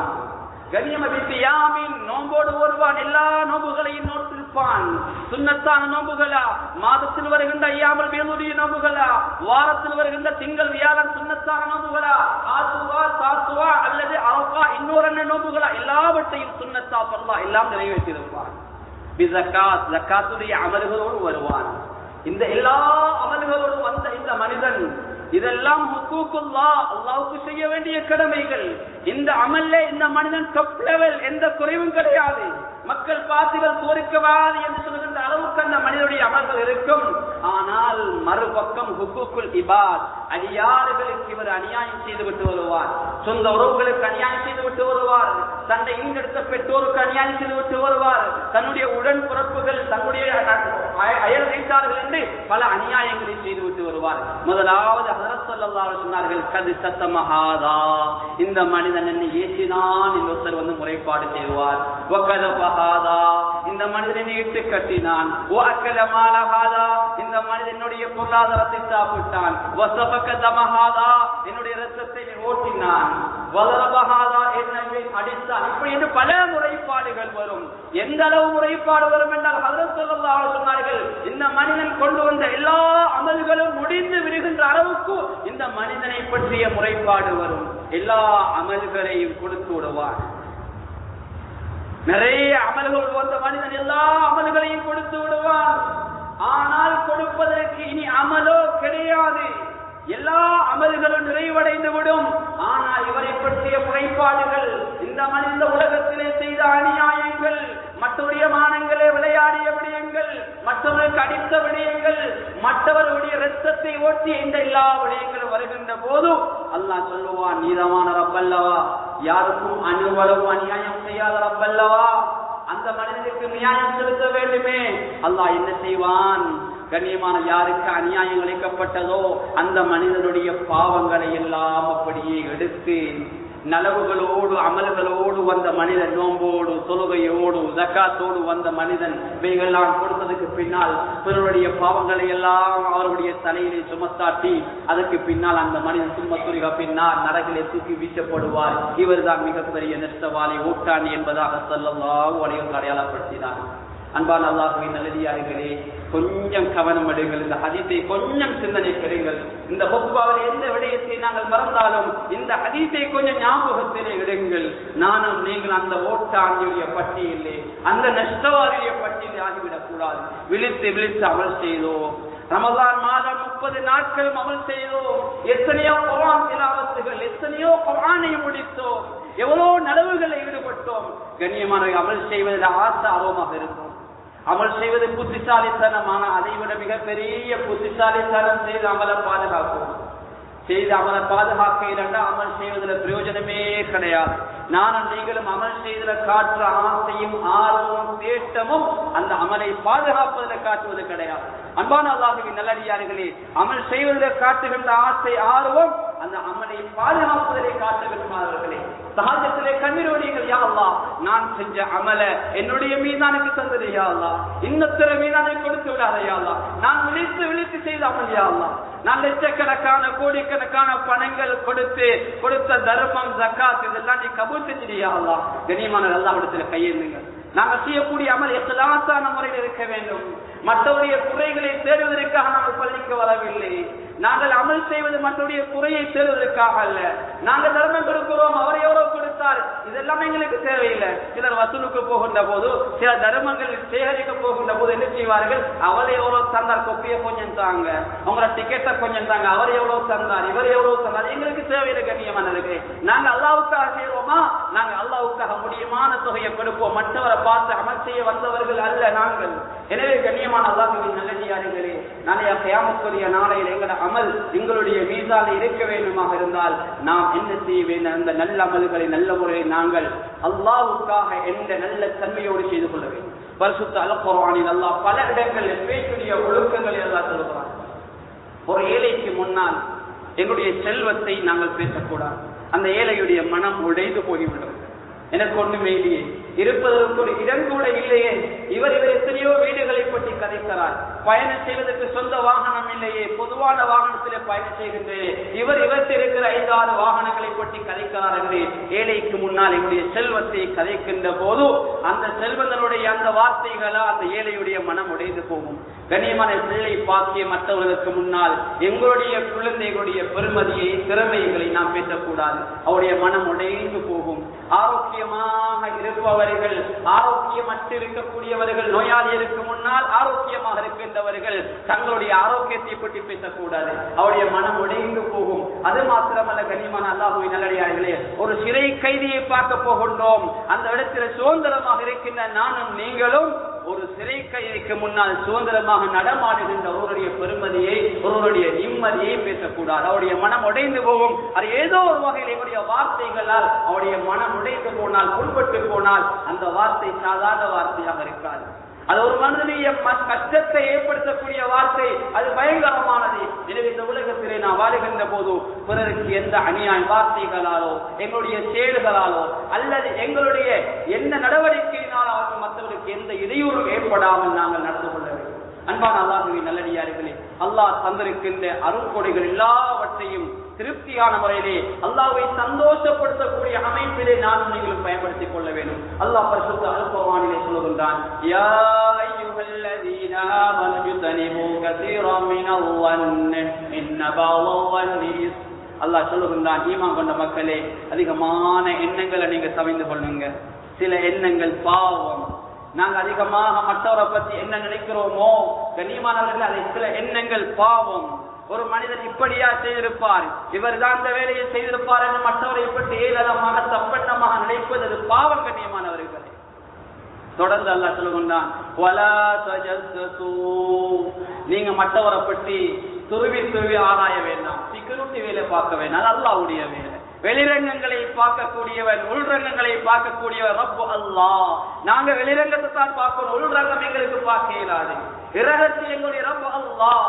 நோம்போடு வருவான். எல்லா நோம்புகளையும் நோட்டிருப்பான். சுன்னத்தான நோம்புகளா, மாதத்தில் வருகின்ற ஐயாமல் வேலுடைய நோம்புகளா, வாரத்தில் வருகின்ற திங்கள் வியாழன் சுன்னத்தான நோம்புகளா, ஆசுவா சாசுவா அல்லது அரபா இன்னொரு நோம்புகளா, எல்லாவற்றையும் சுன்னத்தா ஃபர்தா எல்லாம் நிறைவேற்றியிருப்பான். பிஸகாத் ஜகாத்துடைய அமல்களோடு வருவான். இந்த எல்லா அமல்களோடு வந்த இந்த மனிதன், இதெல்லாம் ஹுக்கூக்குல்லாஹ், அல்லாஹ்வுக்கு செய்ய வேண்டிய கடமைகள். இந்த அமல்ல இந்த மனிதன் டாப் லெவல், எந்த குறைவும் கிடையாது. மக்கள் பார்த்துகள் கோரிக்கவாது என்று சொல்கின்ற அளவுக்கு அந்த மனிதனுடைய அமல்கள் இருக்கும். ஆனால் மறுபக்கம் ஹுக்கூக்குல் இபாத், அடியார்களுக்கு இவர் அநியாயம் செய்துவிட்டு வருவார். சொந்த உறவுகளுக்கு அநியாயம் செய்துவிட்டு வருவார். தன்னை ஈண்டெடுத்த பெற்றோருக்கு அநியாயம் செய்துவிட்டு வருவார். தன்னுடைய உடன்பிறப்புகள், தன்னுடைய அயல் வீட்டார்கள் என்று பல அநியாயங்களை செய்துவிட்டு வருவார். முதலாவது ஹஜ்ரத் ஸல்லல்லாஹு அலைஹி சொன்னார்கள், கது சத்தமஹாதா, இந்த மனிதன் என்னை ஏசினான் என்று ஒருத்தர் வந்து முறைப்பாடு செய்வார். வகதபஹாதா, இந்த மனிதனை இட்டு கட்டினான். வஅக்கலமாலஹாதா, இந்த மனிதனுடைய பொருளாதாரத்தை சாப்பிட்டான். வஸபக தமஹாதா, என்னுடைய இரத்தத்தை ஓட்டினான். வலரபஹாதா, என்னை அடித்தான். இப்படி என்று பல முறைப்பாடுகள் வரும். எந்த அளவு முறைப்பாடு வரும் என்றால் ஹஜ்ரத் ஸல்லல்லாஹு அலைஹி சொன்னார்கள், இந்த மனிதன் கொண்டு வந்த எல்லா அமல்களும் முடிந்து விடுகின்ற அளவுக்கு இந்த மனிதனை பற்றிய முறைப்பாடு வரும். எல்லா அமல்களையும் கொடுத்து விடுவான். நிறைய அமல்கள் வந்த மனிதன் எல்லா அமல்களையும் கொடுத்து விடுவான். ஆனால் கொடுப்பதற்கு இனி அமலோ கிடையாது. எல்லா அமல்களும் நிறைவடைந்து விடும். ஆனால் இவரை பற்றிய முறைப்பாடுகள், இந்த மனித உலகத்திலே செய்த அநியாயங்கள், மற்றவருடைய மானங்களே விளையாடிய விடயங்கள், மற்றவர்களுக்கு அடித்த விடயங்கள், மற்றவருடைய இரத்தத்தை ஓட்டிய இந்த எல்லா விடயங்களும் வருகின்ற போது அல்லாஹ் சொல்லுவான், நீதமான ரப்பல்லவா, யாருக்கும் அணுவளவு அநியாயம் செய்யாத ரப்பல்லவா, அந்த மனிதனுக்கு நியாயம் செலுத்த வேண்டுமே. அல்லாஹ் என்ன செய்வான்? கண்ணியமான, யாருக்கு அநியாயம் இழைக்கப்பட்டதோ அந்த மனிதனுடைய பாவங்களை எல்லாம் அப்படியே எடுத்து நலவுகளோடு அமல்களோடு வந்த மனிதன், நோம்போடு தொழுகையோடு ஜகாத்தோடு வந்த மனிதன், இவைகளெல்லாம் கொடுத்ததுக்கு பின்னால் பிறருடைய பாவங்களை எல்லாம் அவருடைய தலையிலே சுமத்தாட்டி அதற்கு பின்னால் அந்த மனிதன் சுமத்துரிக பின்னால் நரகிலே தூக்கி வீசப்படுவார். இவர் தான் மிகப்பெரிய நஷ்டவாளி, ஓட்டாண்டி என்பதாக ஸல்லல்லாஹு அலைஹி வஸல்லம் அடையாளப்படுத்தினார். அன்பான அல்லாஹ்வின் நல்லடியார்களே, கொஞ்சம் கவனம் எடுங்கள். இந்த ஹதீஸை கொஞ்சம் சிந்தனை பெறுங்கள். இந்த ஹுத்பாவில் எந்த விடயத்தை நாங்கள் மறந்தாலும் இந்த ஹதீஸை கொஞ்சம் ஞாபகத்திலே விடுங்கள். நானும் நீங்கள் அந்த ஓட்டாண்டியுடைய பட்டியலே, அந்த நஷ்டவாளிய பட்டியலே ஆகிவிடக் கூடாது. விழித்து விழித்து அமல் செய்தோம். ரமலான் மாதம் 30 நாட்களும் அமல் செய்தோம். எத்தனையோ குர்ஆன் திலாவத்துகள், எத்தனையோ குர்ஆனை முடித்தோம். எவ்வளோ நலவுகளை ஈடுபட்டோம். கண்ணியமான அமல் செய்வதில் ஆசை ஆர்வமாக இருக்கும். அமல் செய்வது புத்திசாலித்தனமான, அதைவிட மிகப்பெரிய புத்திசாலித்தனம் செய்து அமலை பாதுகாக்கும். செய்து அமலை பாதுகாக்க இரண்டா அமல் செய்வதில் பிரயோஜனமே கிடையாது. நானும் நீங்களும் அமல் செய்வதில் காற்ற ஆசையும் ஆர்வமும் தேட்டமும் அந்த அமலை பாதுகாப்பதில் காட்டுவது கிடையாது. அன்பான அல்லாஹ்வின் நல்லடியார்களே, அமல் செய்வதில் காட்டுகின்ற ஆசை ஆர்வம் அந்த அமலை பாதுகாப்பதை காட்ட விரும்பாதவர்களே, சஹாஜத்திலே கண்ணீர் வடிகள், யா அல்லாஹ் நான் செஞ்ச அமல என்னுடைய மீதானுக்கு தந்தது யா அல்லாஹ், இன்னொருத்தர மீதானை கொடுத்து விடாத யா அல்லாஹ், நான் விழித்து செய்த அமல் யா அல்லாஹ், நான் லட்சக்கணக்கான கோடிக்கணக்கான பணங்கள் கொடுத்த தர்மம் ஜக்காத் இதெல்லாம் நீ கபூல் செஞ்சிடு யா அல்லாஹ். கண்ணியமான அல்லாஹ்விடத்தில் கையேந்துங்க. நாங்கள் செய்யக்கூடிய அமல் இஹ்லாஸான முறையில் இருக்க வேண்டும். மற்றவருடைய குறைகளை தேடுவதற்காக நாங்கள் பள்ளிக்கு வரவில்லை. நாங்கள் அமல் செய்வது மற்றவருடைய குறையை தேடுவதற்காக அல்ல. நாங்கள் தர்மம் கொடுக்கிறோம், அவர் எவ்வளவு கொடுத்தார், இதெல்லாம் எங்களுக்கு தேவையில்லை. சிலர் வசூலுக்கு போகின்ற போது, சில தர்மங்கள் சேகரிக்க போகின்ற போது என்ன செய்வார்கள், அவர் எவ்வளவு தந்தார், கொப்பியை கொஞ்சம் தாங்க, உங்களோட டிக்கெட்டை கொஞ்சம் தாங்க, அவர் எவ்வளவு தந்தார், இவர் எவ்வளவு தந்தார், எங்களுக்கு தேவையில்லை. கண்ணியமானது, நாங்கள் அல்லாஹ்வுக்காக செய்வோமா, நாங்கள் அல்லாஹ்வுக்காக முடியுமான தொகையை கொடுப்போம். மற்றவரை பார்த்து அமல் செய்ய வந்தவர்கள் அல்ல நாங்கள். எனவே கண்ணியமான அல்லாஹ்வின் நல்லடியார்களே, நாளைய கியாமத்துடைய நாளையில் எங்களோட அமல் எங்களுடைய மீதான இருக்க வேண்டுமாக இருந்தால் நாம் என்ன செய்ய வேண்டும், அந்த நல்ல அமல்களை நல்ல முறையில் நாங்கள் அல்லாஹ்வுக்காக என்ற நல்ல தன்மையோடு செய்து கொள்ள வேண்டும். பரிசுத்த அல் குர்ஆனில் அல்லாஹ் பல இடங்களில் பேச்சுடைய ஒழுக்கங்களை அல்லாஹ் சொல்கிறார். ஒரு ஏழைக்கு முன்னால் எங்களுடைய செல்வத்தை நாங்கள் பேசக்கூடாது. அந்த ஏழையுடைய மனம் உடைந்து போய்விடும். எனக்கு ஒண்ணுமே இல்லையே, இருப்பதற்கு ஒரு இடம் கூட இல்லையே, இவர் எத்தனையோ வீடுகளை பற்றி கதைக்கிறார், பயணம் செய்வதற்கு சொந்த வாகனம் இல்லையே, பொதுவான வாகனத்திலே பயணம் செய்கின்றேன், இவற்றை இருக்கிற 5-6 வாகனங்களை பற்றி கதைக்கிறார் என்று ஏழைக்கு முன்னால் எங்களுடைய செல்வத்தை கதைக்கின்ற போது அந்த செல்வந்தனுடைய அந்த வார்த்தைகளா அந்த ஏழையுடைய மனம் உடைந்து போகும். கண்ணியமான பிள்ளை பாக்கிய மற்றவர்களுக்கு முன்னால் எங்களுடைய குழந்தைகளுடைய பெருமதியை திறமைகளை நாம் பேசக்கூடாது. அவருடைய மனம் உடைந்து போகும். ஆரோக்கியமாக இருப்பவர்கள், ஆரோக்கியமற்று இருக்கக்கூடியவர்கள், நோயாளிகளுக்கு முன்னால் ஆரோக்கியமாக இருக்கின்றவர்கள் தங்களுடைய ஆரோக்கியத்தை பற்றி பேசக்கூடாது. அவருடைய மனம் உடைந்து போகும். அது மாத்திரமல்ல கண்ணியமான அல்லாஹ்வின் நல்லடியார்களே, ஒரு சிறை கைதியை பார்க்க போகின்றோம். அந்த இடத்தில் சுதந்திரமாக இருக்கின்ற நானும் நீங்களும் ஒரு சிறை கைதிக்கு முன்னால் சுதந்திரமாக நடமாடுகின்ற ஒருவருடைய பெருமதியை, ஒருவருடைய நிம்மதியை பேசக்கூடாது. அவருடைய மனம் உடைந்து போகும். அது ஏதோ ஒரு வகையில் என்னுடைய வார்த்தைகளால் அவருடைய மனம் உடைந்து போனால், புண்பட்டு போனால் அந்த வார்த்தை சாதாரண வார்த்தையாக இருக்காது. அது ஒரு மனிதனுடைய கஷ்டத்தை ஏற்படுத்தக்கூடிய வார்த்தை, அது பயங்கரமானது. எனவே இந்த உலகத்திலே நான் வாழுகின்ற போது பிறருக்கு எந்த அநியாய வார்த்தைகளாலோ, எங்களுடைய செயல்களாலோ அல்லது எங்களுடைய எந்த நடவடிக்கையினாலும் மற்றவர்களுக்கு எந்த இடையூறும் ஏற்படாமல் நாங்கள் நடந்து கொள்ள வேண்டும். அன்பான அல்லாஹ்வின் நல்லடியார்களே, அல்லாஹ் தந்திருக்கின்ற அருட்கொடைகள் எல்லாவற்றையும் திருப்தியான முறையிலே அல்லாஹ்வை சந்தோஷப்படுத்தக்கூடிய அமைப்பிலே நானும் நீங்களும் பயன்படுத்திக் கொள்ள வேண்டும். அல்லாஹ் பரிசுத்த அல் குர்ஆனிலே சொல்லுகின்றான், யா அய்யுஹல்லதீன ஆமனு ஜ்தனிபூ கஸீரன் மினல் வன்ன இன்ன பஅதல் வன்னி. அல்லாஹ் சொல்லுகின்றான், ஈமான் கொண்ட மக்களே, அதிகமான எண்ணங்களை நீங்க தவிர்த்து கொள்ளுங்க. சில எண்ணங்கள் பாவம். நாங்கள் அதிகமாக மற்றவரை பற்றி என்ன நினைக்கிறோமோ கண்ணியமானவர்கள், அதை சில எண்ணங்கள் பாவம். ஒரு மனிதன் இப்படியா செய்திருப்பார், இவர் தான் இந்த வேலையை செய்திருப்பார் என்று மற்றவரை பற்றி ஏளனமாக தப்பெண்ணமாக நினைப்பது அது பாவம். கண்ணியமானவர்களே, தொடர்ந்து அல்லாஹ் சொல்லுகின்றான், வலா தஜஸ்ஸு, நீங்க மற்றவரை பற்றி துருவி ஆராய வேண்டாம், சிக்கனூட்டி வேலை பார்க்க வேண்டாம். அது அல்லாஹ்வுடைய வேலை. வெளிரங்கங்களை பார்க்கக்கூடியவன், உள்ரங்கங்களை பார்க்கக்கூடியவர் ரப்பு அல்லாஹ். நாங்க வெளிரங்கத்தை தான் பார்க்கணும், உள்ரங்கம் எங்களுக்கு பார்க்க இயலாது. இரகசியங்களுடைய ரப்பு அல்லாஹ்.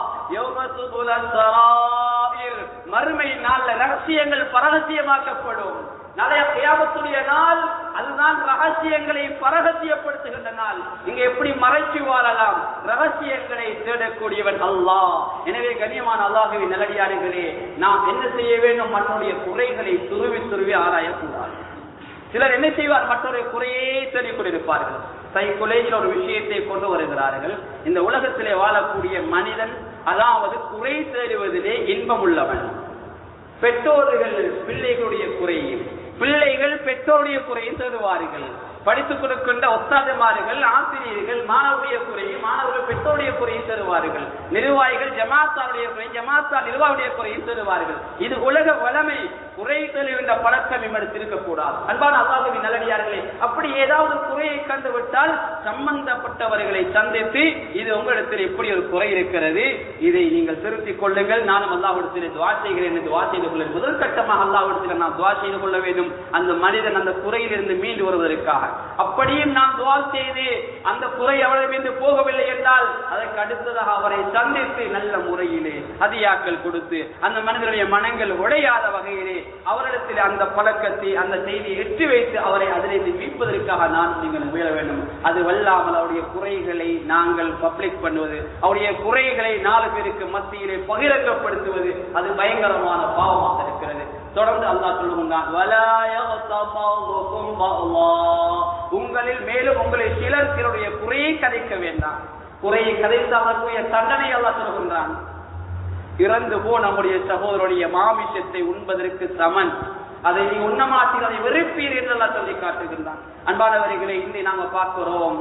மறுமை நாள்ல ரகசியங்கள் பரகசியமாக்கப்படும். நாளைய கியாமத்துடைய நாள் அதுதான் ரகசியங்களை பரகசியப்படுத்துகின்ற நாள். இங்க எப்படி மறைச்சு வாழலாம், ரகசியங்களை தேடக்கூடியவன் அல்லாஹ். எனவே கண்ணியமான அல்லாஹ்வின் நல்லடியார்களே, நாம் என்ன செய்ய வேண்டும், மற்றவருடைய குறைகளை துருவி ஆராயக்கூடாது. சிலர் என்ன செய்வார், மற்றொரு குறையே தேடிக் கொண்டிருப்பார்கள். சைக்கோலஜியில் ஒரு விஷயத்தை கொண்டு வருகிறார்கள். இந்த உலகத்திலே வாழக்கூடிய மனிதன் அதாவது குறை தேடுவதிலே இன்பம் உள்ளவன். பெற்றோர்கள் பிள்ளைகளுடைய குறையும், பிள்ளைகள் பெற்றோருடைய குறையும் தேடுவார்கள். படித்துக் கொடுக்கின்ற ஒத்தாதமார்கள், ஆசிரியர்கள் மாணவருடைய குறையும், மாணவர்கள் பெற்றோருடைய குறையும் தருவார்கள். நிர்வாகிகள் ஜமாத்தாருடைய குறையும், ஜமாத்தார் நிர்வாகியுடைய குறையும் தருவார்கள். இது உலக வளமை. குறை தெளிவின்ற பழக்கம் இம்மடுத்து இருக்கக்கூடாது. அன்பான அல்லாஹ்வின் நல்லடியார்களே, அப்படி ஏதாவது குறையை கண்டுவிட்டால் சம்பந்தப்பட்டவர்களை சந்தித்து, இது உங்களிடத்தில் எப்படி ஒரு குறை இருக்கிறது, இதை நீங்கள் திருத்திக் கொள்ளுங்கள், நானும் அல்லாஹ்விடத்தில் துஆ செய்கிறேன் என்று துஆ செய்து கொள்ளுங்கள். முதல் கட்டமாக அல்லாஹ்விடத்தில் நாம் துஆ செய்து கொள்ள வேண்டும், அந்த மனிதன் அந்த குறையிலிருந்து மீண்டு வருவதற்காக. அப்படியும் நாம் துஆ செய்து அந்த குறை அவரிடமிருந்து போகவில்லை என்றால் அதற்கு அடுத்ததாக அவரை சந்தித்து நல்ல முறையிலே ஹதியாக்கள் கொடுத்து அந்த மனிதனுடைய மனங்கள் உடையாத வகையிலே அவரிடத்தில் அந்த பழக்கத்தை அந்த செய்தியை எட்டி வைத்து அவரை அதிலிருந்து மீட்பதற்காக நான் நீங்கள் முயல வேண்டும். அது வல்லாமல் அவருடைய குறைகளை நாங்கள் பப்ளிக் பண்ணுவது, அவருடைய குறைகளை 4 பேருக்கு மத்தியிலே பகிரங்கப்படுத்துவது அது பயங்கரமான பாவமாக இருக்கிறது. தொடர்ந்து அல்லாஹ் சொல்லுகிறான், உங்களில் மேலும் உங்களை சிலருடைய குறையை கதைக்க வேண்டாம். குறையை கதைத்தவர்களுடைய தண்டனை அல்லாஹ் சொல்லுகின்றான். இறந்து போ நம்முடைய சகோதரருடைய மாமிசத்தை உண்பதற்கு சமன், அதை நீ உண்ணமாட்டீர், அதை வெறுப்பீர் என்று எல்லாம் சொல்லி காட்டுகின்றான். அன்பானவர்களை, இன்று நாங்கள் பார்க்கிறோம்,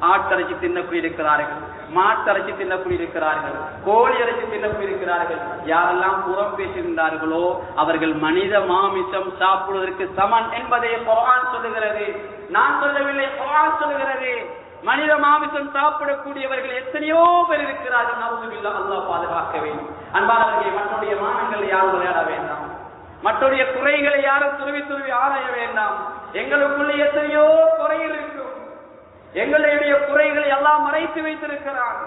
ஆட்டரைச்சி தின்னக்குடி இருக்கிறார்கள், மாட்டரைச்சி தின்னக்குடி இருக்கிறார்கள், கோழி அரைச்சி தின்னக்குடி இருக்கிறார்கள். யாரெல்லாம் புறம் பேசுகின்றார்களோ அவர்கள் மனித மாமிசம் சாப்பிடுவதற்கு சமன் என்பதை குர்ஆன் சொல்லுகிறது. நான் சொல்லவில்லை, குர்ஆன் சொல்லுகிறது. மனித மாமிசம் சாப்பிடக்கூடியவர்கள் எத்தனையோ பேர் இருக்கிறார்கள். நவுதுபில்லாஹ், அல்லாஹ் பாதுகாக்க வேண்டும். அன்பானவர்களை, மற்றொடைய மானங்களை யாரும் விளையாட வேண்டாம், மற்றொடைய குறைகளை யாரும் துருவி ஆராய வேண்டாம். எங்களுக்குள்ள எத்தனையோ குறைகள் இருக்கும். எங்களுடைய குறைகளை எல்லாம் மறைத்து வைத்திருக்கிறான்.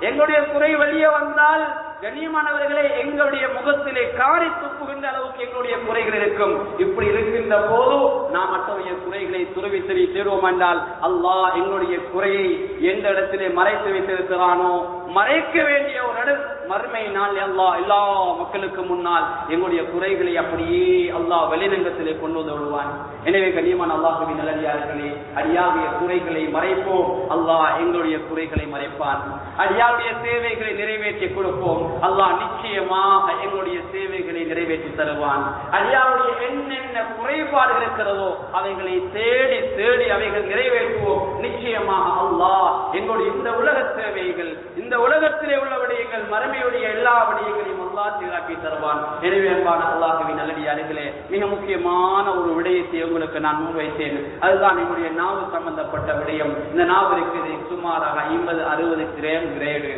எங்களுடைய குறை வெளியே வந்தால் கண்ணியமானவர்களே, எங்களுடைய முகத்திலே காரி துப்புகின்ற அளவுக்கு எங்களுடைய குறைகள் இருக்கும். இப்படி இருக்கின்ற போது நாம் மற்றவருடைய குறைகளை துருவி தேடுவோம் என்றால் அல்லாஹ் எங்களுடைய குறையை எந்த இடத்திலே மறைத்து வைத்திருக்கிறானோ, மறைக்க வேண்டிய ஒரு இடம் மறுமை நாள் அல்லாஹ் எல்லா மக்களுக்கு முன்னால் எங்களுடைய குறைகளை அப்படியே அல்லாஹ் வெளிரங்கத்திலே கொண்டு வந்து விடுவான். எனவே கண்ணியமான அல்லாஹ்வின் நல்லடியார்களே, அடியாருடைய குறைகளை மறைப்போம், அல்லாஹ் எங்களுடைய குறைகளை மறைப்பான். அடியாருடைய சேவைகளை நிறைவேற்றி கொடுப்போம், அல்லாஹ் நிச்சயமாக எங்களுடைய சேவைகளை நிறைவேற்றி தருவான். அடியாருடைய என்னென்ன குறைபாடுகள் இருக்கிறதோ அவைகளை தேடி தேடி அவைகள் நிறைவேற்றுவோம். நிச்சயமாக அல்லாஹ் எங்களுடைய இந்த உலக சேவைகள், இந்த உலகத்திலே உள்ள விடயங்கள், மறுமையுடைய எல்லா விடயங்களையும் அல்லாஹ் சீராக்கி தருவான். எனவே அன்பான அல்லாஹ்வின் நல்லடியார்களே, மிக முக்கியமான ஒரு விடயத்தை உங்களுக்கு நான் முன்வைத்தேன். அதுதான் எங்களுடைய நாவு சம்பந்தப்பட்ட விடயம். இந்த நாவு இருக்குது சுமாராக 50-60 கிராம் கிரேடு,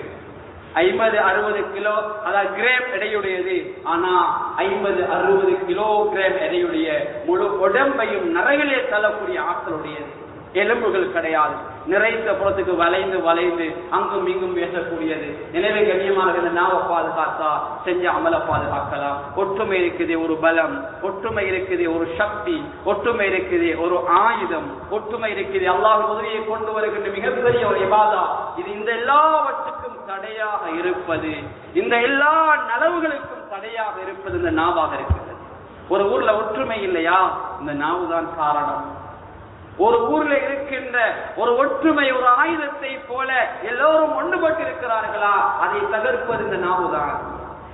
50-60 கிலோ, அதாவது கிராம் எடையுடையது. ஆனா 50-60 கிலோகிராம் எடையுடைய முழு உடம்பையும் நரகிலே தள்ளக்கூடிய ஆற்றலுடையது. எலும்புகள் கிடையாது, நிறைந்த புறத்துக்கு வளைந்து வளைந்து அங்கும் இங்கும் பேசக்கூடியது. எனவே கண்ணியமான இந்த நாவை பாதுகாத்தா செஞ்ச அமலை பாதுகாக்கலாம். ஒற்றுமை இருக்குது ஒரு பலம், ஒற்றுமை இருக்குது ஒரு சக்தி, ஒற்றுமை இருக்குது ஒரு ஆயுதம், ஒற்றுமை இருக்குது அல்லாஹ்வின் உதவியை கொண்டு வருகின்ற மிகப்பெரிய ஒரு இபாதா. இது இந்த எல்லாவற்றுக்கும் தடையாக இருப்பது, இந்த எல்லா நலவுகளுக்கும் தடையாக இருப்பது இந்த நாவாக இருக்கிறது. ஒரு ஊர்ல ஒற்றுமை இல்லையா, இந்த நாவு தான் காரணம். ஒரு ஊர்ல இருக்கின்ற ஒரு ஒற்றுமை ஒரு ஆயுதத்தை போல எல்லோரும் ஒன்றுபட்டு இருக்கிறார்களா, அதை தகர்ப்பது இந்த நாவுதான்.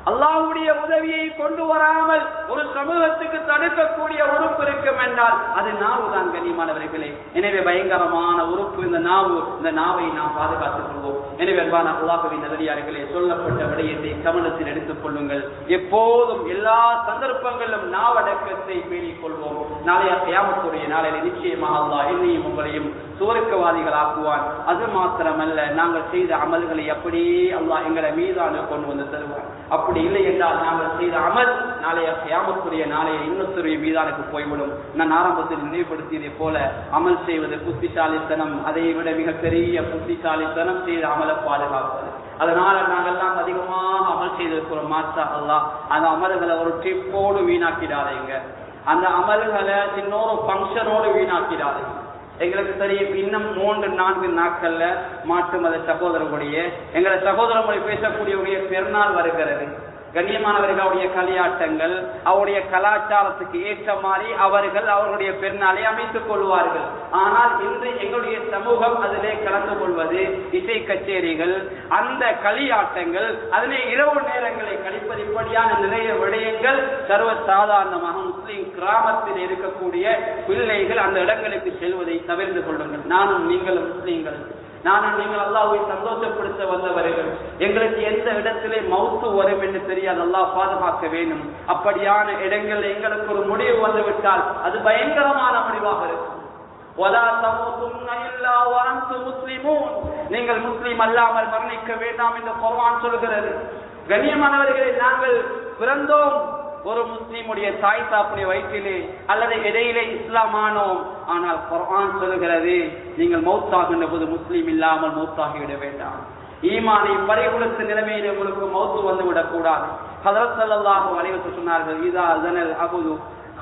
அல்லாஹ்வுடைய உதவியை கொண்டு வராமல் ஒரு சமூகத்துக்கு தடுக்கக்கூடிய உறுப்பு இருக்கும் என்றால் அது நாவு தான் கண்ணியமானவர்களே. எனவே பயங்கரமான உறுப்பு இந்த நாவு. இந்த நாவை நாம் பாதுகாத்துக் கொள்வோம். எனவே அன்பான அல்லாஹ்வின் நல்லடியார்களே, சொல்லப்பட்ட விடயத்தை கவனத்தில் எடுத்துக் கொள்ளுங்கள். எப்போதும் எல்லா சந்தர்ப்பங்களிலும் நாவடக்கத்தை பேணிக் கொள்வோம். நாளைய கியாமத்துடைய நாளையில நிச்சயமாக அல்லாஹ் என்னையும் உங்களையும் சுவர்க்கவாதிகள் ஆக்குவான். அது மாத்திரமல்ல, நாங்கள் செய்த அமல்களை அப்படியே அல்லாஹ் எங்களை மீதான கொண்டு வந்து தருவான். அப்படி இல்லை என்றால் நாங்கள் செய்த அமல் நாளைய கியாமத்துடைய நாளைய இன்னொருடைய மீதானுக்கு போய்விடும். நான் ஆரம்பத்தில் நினைவுபடுத்தியதை போல அமல் செய்வது புத்திசாலித்தனம், அதை விட மிகப்பெரிய புத்திசாலித்தனம் செய்த அமலை பாதுகாப்பது. அதனால நாங்கள்லாம் அதிகமாக அமல் செய்திருக்கிறோம். மாஷா அல்லாஹ், அந்த அமல்களை ஒரு ட்ரிப்போடு வீணாக்கிடாதீங்க, அந்த அமல்களை இன்னொரு ஃபங்க்ஷனோடு வீணாக்கிடாதீங்க. எங்களுக்கு தெரியும், இன்னும் 3-4 நாட்கள்ல மாற்று மத சகோதரர்களுடைய எங்களை சகோதர மொழி பேசக்கூடியவருடைய பெருநாள் வருகிறது. கண்ணியமானவர்களுடைய களியாட்டங்கள், அவருடைய கலாச்சாரத்துக்கு ஏற்ற மாதிரி அவர்கள் அவர்களுடைய பெருநாளை அமைத்துக் கொள்வார்கள். ஆனால் இன்று எங்களுடைய சமூகம் அதிலே கலந்து கொள்வது, இசை கச்சேரிகள், அந்த களியாட்டங்கள், அதிலே இரவு நேரங்களை கழிப்பது, இப்படியான நிறைய விடயங்கள் சர்வசாதாரணமாக முஸ்லிம் கிராமத்தில் இருக்கக்கூடிய பிள்ளைகள் அந்த இடங்களுக்கு செல்வதை தவிர்த்து கொள்ளுங்கள். நானும் நீங்களும் முஸ்லீம்கள், நானும் நீங்கள் அல்லாஹ்வை சந்தோஷப்படுத்த வந்தவர்கள். எங்களுக்கு எந்த இடத்திலே மௌத்து வரும் என்று தெரியாது, அல்லாஹ் பாதுகாக்க வேண்டும். அப்படியான இடங்கள் எங்களுக்கு ஒரு முடிவு வந்துவிட்டால் அது பயங்கரமான முடிவாக இருக்கும். நீங்கள் முஸ்லீம் அல்லாமல் மரணிக்க வேண்டாம் என்று குர்ஆன் சொல்கிறது. கண்ணியமானவர்களை, நாங்கள் பிறந்தோம், ஒரு முஸ்லிமுடைய தாய் தாப்புடைய வயிற்றிலே அல்லது இடையிலே இஸ்லாமானோம். ஆனால் குர்ஆன் சொல்கிறது, நீங்கள் மௌத்தாகின்ற போது முஸ்லீம் இல்லாமல் மௌத்தாகிவிட வேண்டாம். ஈமானை பறிகொடுத்த நிலைமையிலே உங்களுக்கு மௌத்து வந்து விடக்கூடாது. ஹஜ்ரத் ஸல்லல்லாஹு அலைஹி வஸல்லம் சொன்னார்கள், இதா அஸனல் அபது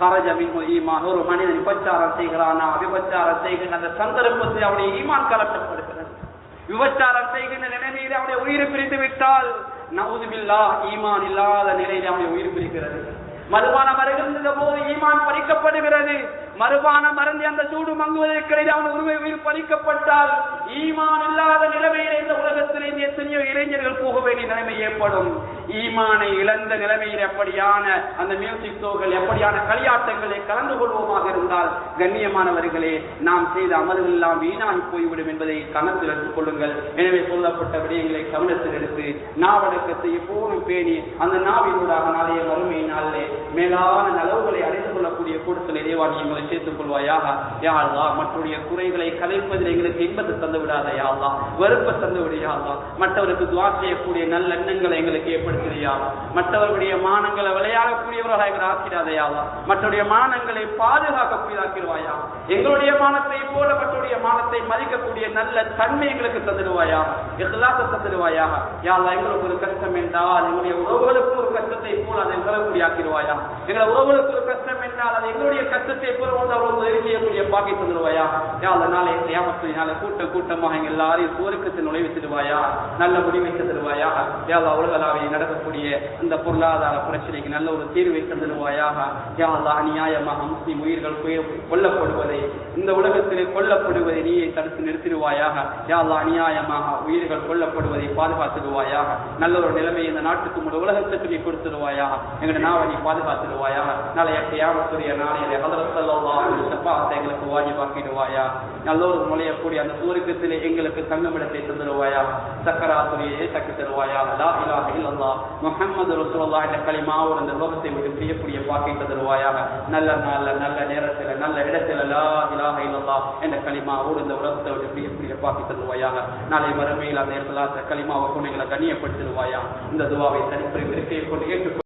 கரஜ மின்ஹு ஈமான். ஒரு மனிதன் விபச்சாரம் செய்கிறானா, விபச்சாரம் செய்கின்ற அந்த சந்தர்ப்பத்தில் அவனுடைய ஈமான் கலட்டப்படுகிறது. விபச்சாரம் செய்கின்ற நிலைமையிலே அவனுடைய உயிரை பிரித்து விட்டால் நஊது பில்லாஹ், ஈமான் இல்லாத நிலையிலே அவனுடைய உயிர் பிரிக்கிறது. மறுபானம் அருகின்ற போது ஈமான் பறிக்கப்படுகிறது. மறுபானம் மறந்து அந்த சூடு மங்குவதற்கிடையில் அவன் உயிர் பறிக்கப்பட்டால் ஈமான் இல்லாத நிலைமையிலே இந்த உலகத்திலே எத்தனையோ இளைஞர்கள் போக வேண்டிய நிலைமை ஏற்படும். ஈமானை இழந்த நிலைமையில் எப்படியான அந்த மியூசிக் ஷோக்கள், எப்படியான களியாட்டங்களை கலந்து கொள்வோமாக இருந்தால் கண்ணியமானவர்களே, நாம் செய்த அமல்கள் எல்லாம் வீணாகி போய்விடும் என்பதை கணத்தில் எடுத்துக் கொள்ளுங்கள். எனவே சொல்லப்பட்ட விடயங்களை கவனத்தில் எடுத்து நாவடக்கத்தை எப்போதும் பேணி அந்த நாவினூடாக நாளைய வறுமை நாளிலே மேலான நலவுகளை அடைந்து கொள்ளக்கூடிய கூட்டத்தில் இறைவாணி எங்களை சேர்த்துக் கொள்வாயாக. யா அல்லாஹ், மற்றவருடைய குறைகளை கலைப்பதில் எங்களுக்கு இன்பத்தை தந்து விடாத யா அல்லாஹ், வெறுப்பை தந்து விடு யா அல்லாஹ். மற்றவருக்கு துஆ செய்யக்கூடிய நல்ல எண்ணங்களை எங்களுக்கு ஏற்படுத்தியா அல்லாஹ். மற்றவர்களுடைய மானங்களை விளையாடக்கூடியவர்களாக எங்களை ஆக்கிடாத யா அல்லாஹ். மற்றவருடைய மானங்களை பாதுகாக்கக்கூடியதாக்கிடுவாயா. எங்களுடைய மானத்தை போல மற்றவருடைய மானத்தை மதிக்கக்கூடிய நல்ல தன்மை எங்களுக்கு தந்துடுவாயா, இஹ்லாஸை தந்துடுவாயா யா அல்லாஹ். எங்களுக்கு ஒரு கஷ்டம் என்றால் எங்களுடைய உறவுகளுக்கு ஒரு கஷ்டத்தை போல அதை எங்களுக்கு ஆக்கிடுவாயா. எங்களை உறவுகளுக்கு ஒரு கஷ்டம் என்றால் அது எங்களுடைய கஷ்டத்தை போல அவர்கள் உதவி செய்யக்கூடிய பாக்கி தந்துடுவாயா யா அல்லாஹ். நாளை கியாமத்தினால கூட்டமாக எங்கள் எல்லாரையும் சுவர்க்கத்தில் நுழைவித்துடுவாயா, நல்ல முடிவை தந்துடுவாயா யா அல்லாஹ். உலகளாவிய நடக்கக்கூடிய இந்த பொருளாதார பிரச்சனைக்கு நல்ல ஒரு தீர்வை தந்துடுவாயாக யா அல்லாஹ். அநியாயமாக முஸ்லிம் உயிர்கள் கொல்லப்படுவதை, இந்த உலகத்திலே கொல்லப்படுவதை நீயை தடுத்து நிறுத்திடுவாயாக யா அல்லாஹ். அநியாயமாக உயிர்கள் கொல்லப்படுவதை பாதுகாத்துடுவாயாக. நல்ல ஒரு நிலைமை இந்த நாட்டுக்கு முழு உலகத்துக்கு நீ கொடுத்துடுவாயாக. எங்களுடைய நாவை நீ பாதுகாத்துடுவாயாக. நாளைய கியாமத்துடைய நாளையிலே ஹஜ்ரத் ஸல்லல்லாஹு அலைஹி வஸல்லம் ஷஃபாஅத்தை எங்களுக்கு வாஜிபாக்கிடுவாயா. நல்ல ஒரு நுழையக்கூடிய அந்த சுவர்க்கத்திலே எங்களுக்கு தங்குமிடத்தை தந்துடுவாயா. சக்கராத்துடைய தக்கி தருவாயா. லா இலாஹ இல்லல்லாஹ் முஹம்மது ரசூலுல்லாஹ் என்ற கலிமாவோடு இந்த லோகத்தை விட்டு பிரியக்கூடிய பாக்கை தருவாயாக. நல்ல நாள்ல, நல்ல நேரத்தில், நல்ல இடத்துல லா இலாஹ இல்லல்லாஹ் என்ற கலிமாவோடு இந்த உலகத்தை விட்டு பிரியக்கூடிய பாக்கை தருவாயாக. நாளை மறுமையில் அந்த இடத்துல கலிமாவை கொண்டு எங்களை கண்ணியப்படுத்திடுவாயா. இந்த துவாவை தனிப்பெரும் இருக்கை கொண்டு ஏற்றுக்கொண்டு